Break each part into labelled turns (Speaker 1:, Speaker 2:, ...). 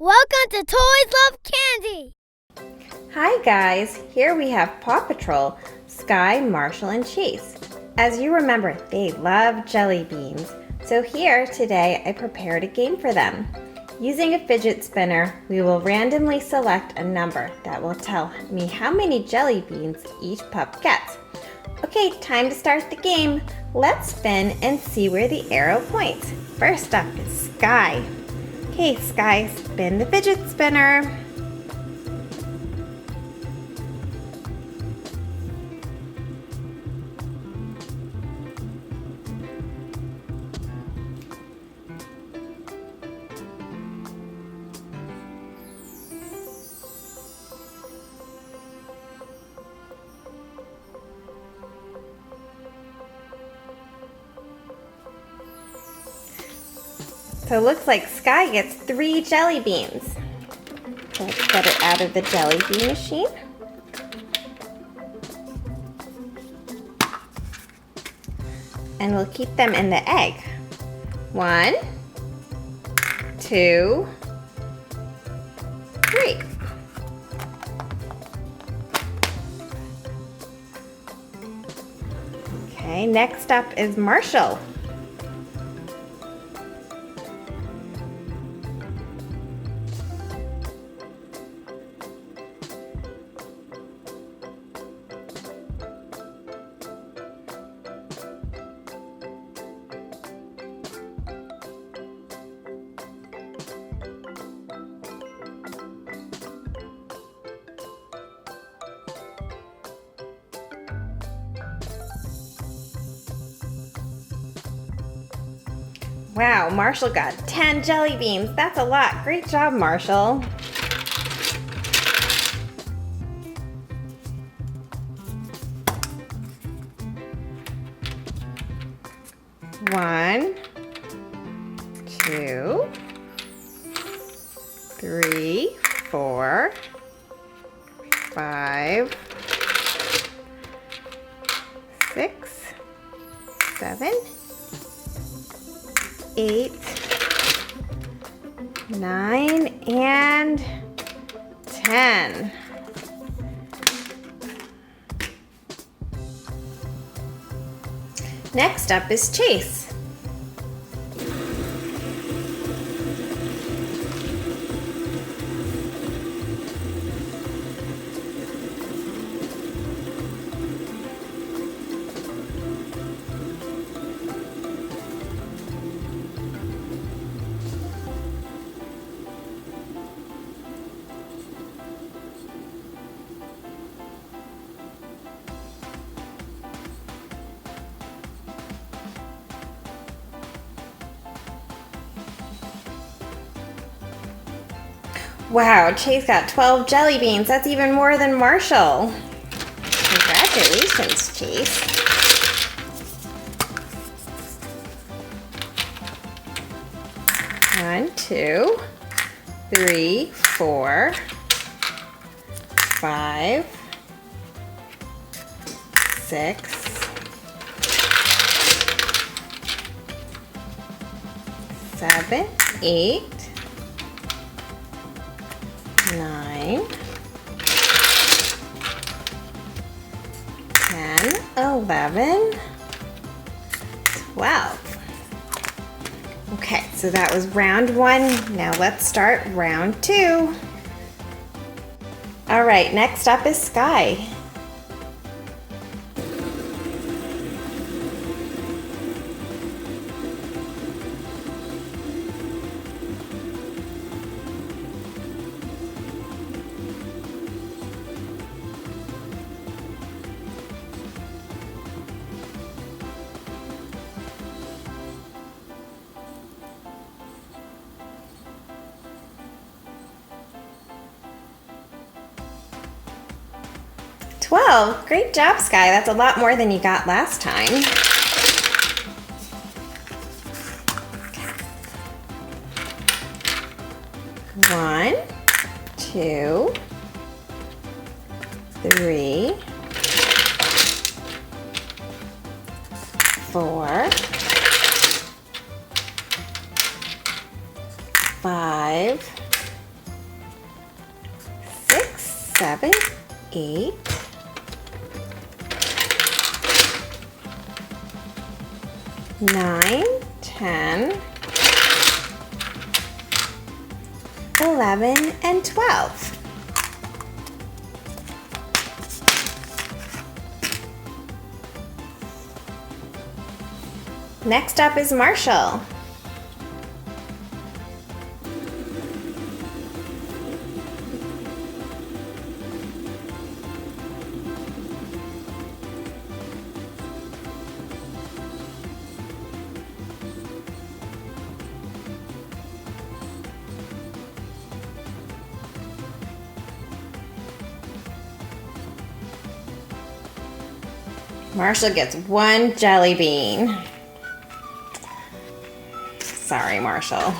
Speaker 1: Welcome to Toys Love Candy!
Speaker 2: Hi guys, here we have Paw Patrol, Skye, Marshall, and Chase. As you remember, they love jelly beans. So here today I prepared a game for them. Using a fidget spinner, we will randomly select a number that will tell me how many jelly beans each pup gets. Okay, time to start the game. Let's spin and see where the arrow points. First up is Skye. Okay, Skye, spin the fidget spinner. So it looks like Skye gets 3 jelly beans. So let's get it out of the jelly bean machine. And we'll keep them in the egg. 1, 2, 3. Okay, next up is Marshall. Wow, Marshall got 10 jelly beans. That's a lot. Great job, Marshall. One, 2, 3, 4, 5, 6, 7, 8, 9, and 10. Next up is Chase. Wow, Chase got 12 jelly beans. That's even more than Marshall. Congratulations, Chase. One, 2, 3, 4, 5, 6, 7, 8, 9, 10, 11, 12. Okay, so that was round 1. Now let's start round 2. All right, next up is Skye. Well, great job, Skye. That's a lot more than you got last time. One, 2, 3, 4, 5, 7, 8, 9, 10, 11, and 12. Next up is Marshall. Marshall gets 1 jelly bean. Sorry, Marshall.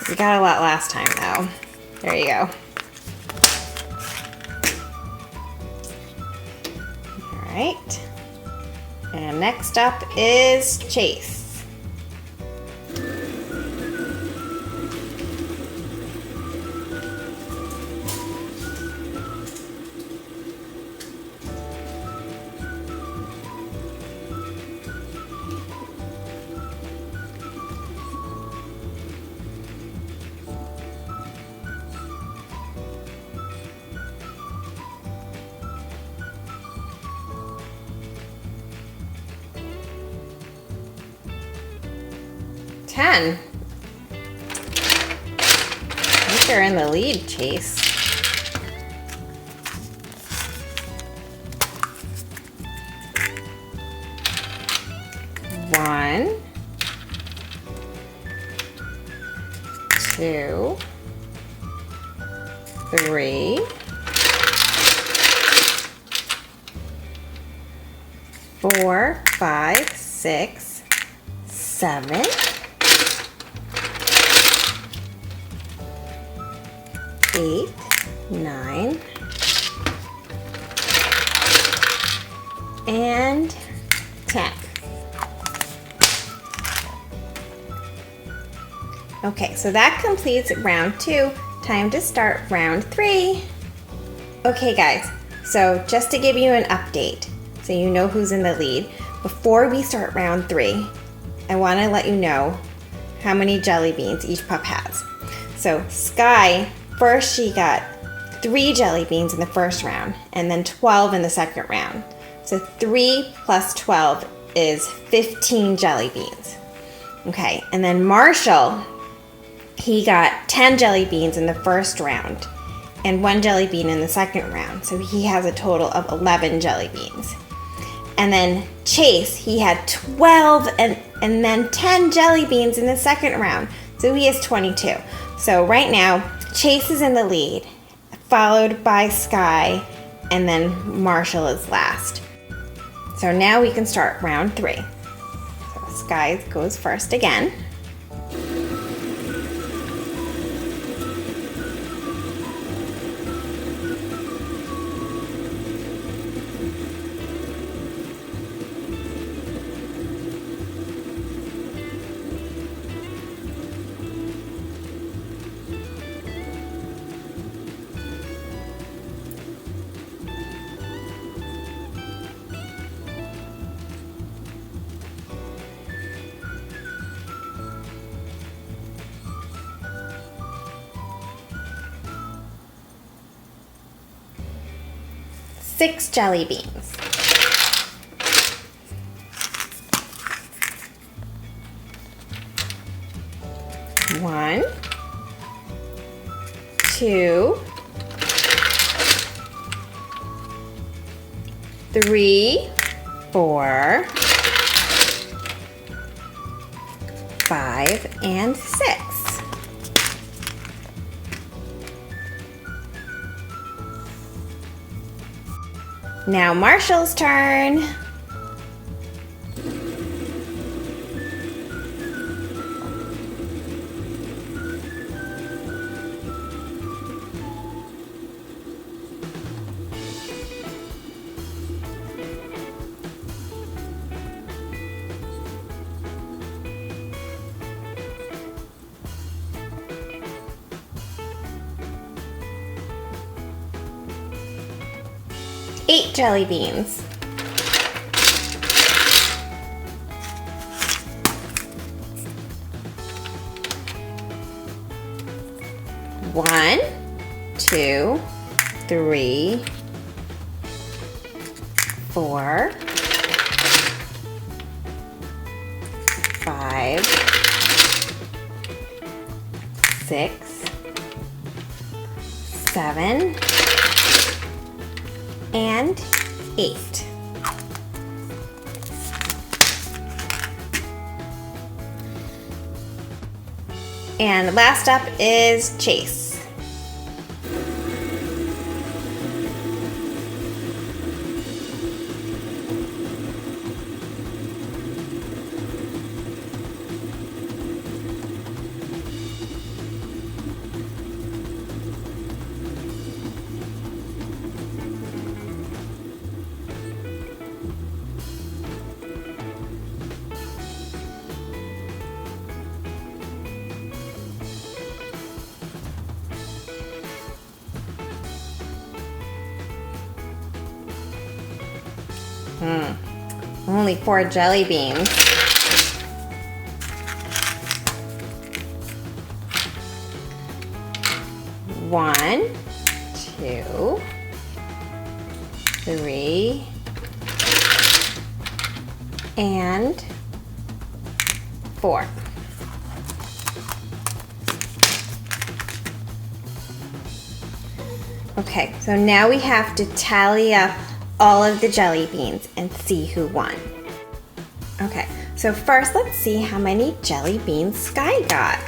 Speaker 2: You got a lot last time, though. There you go. All right. And next up is Chase. I think you're in the lead, Chase. One, 2, 3, 4, 5, 6, 7, 8, 9, and 10. Okay, so that completes round 2. Time to start round 3. Okay guys, so just to give you an update, so you know who's in the lead, before we start round 3, I want to let you know how many jelly beans each pup has. So Skye, first she got 3 jelly beans in the first round and then 12 in the second round. So 3 plus 12 is 15 jelly beans. Okay, and then Marshall, he got 10 jelly beans in the first round and 1 jelly bean in the second round. So he has a total of 11 jelly beans. And then Chase, he had 12 and then 10 jelly beans in the second round. So he has 22. So right now, Chase is in the lead, followed by Skye, and then Marshall is last. So now we can start round 3. So Skye goes first again. Six jelly beans. One, 2, 3, 4, 5, and 6. Now Marshall's turn. 8 jelly beans. 1, 2, 3, 4, 5, 6, 7, and 8. And last up is Chase. Only 4 jelly beans. One, 2, 3, and 4. Okay, so now we have to tally up all of the jelly beans and see who won. Okay, so first let's see how many jelly beans Skye got.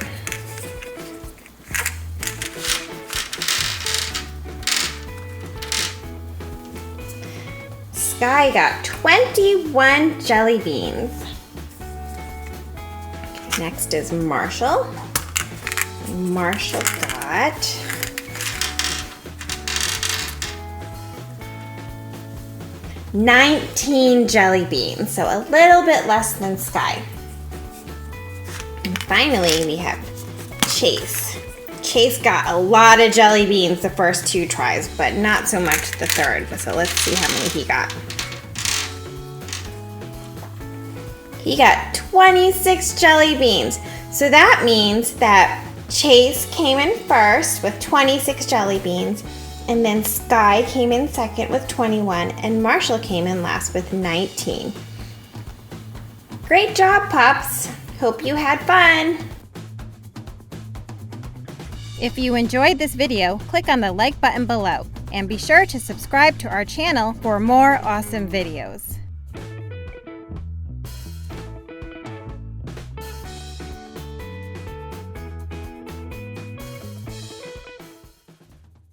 Speaker 2: Skye got 21 jelly beans. Next is Marshall. Marshall got 19 jelly beans, so a little bit less than Skye. And finally, we have Chase. Chase got a lot of jelly beans the first 2 tries, but not so much the third. So let's see how many he got. He got 26 jelly beans. So that means that Chase came in first with 26 jelly beans, and then Skye came in second with 21, and Marshall came in last with 19. Great job, pups! Hope you had fun!
Speaker 3: If you enjoyed this video, click on the like button below, and be sure to subscribe to our channel for more awesome videos.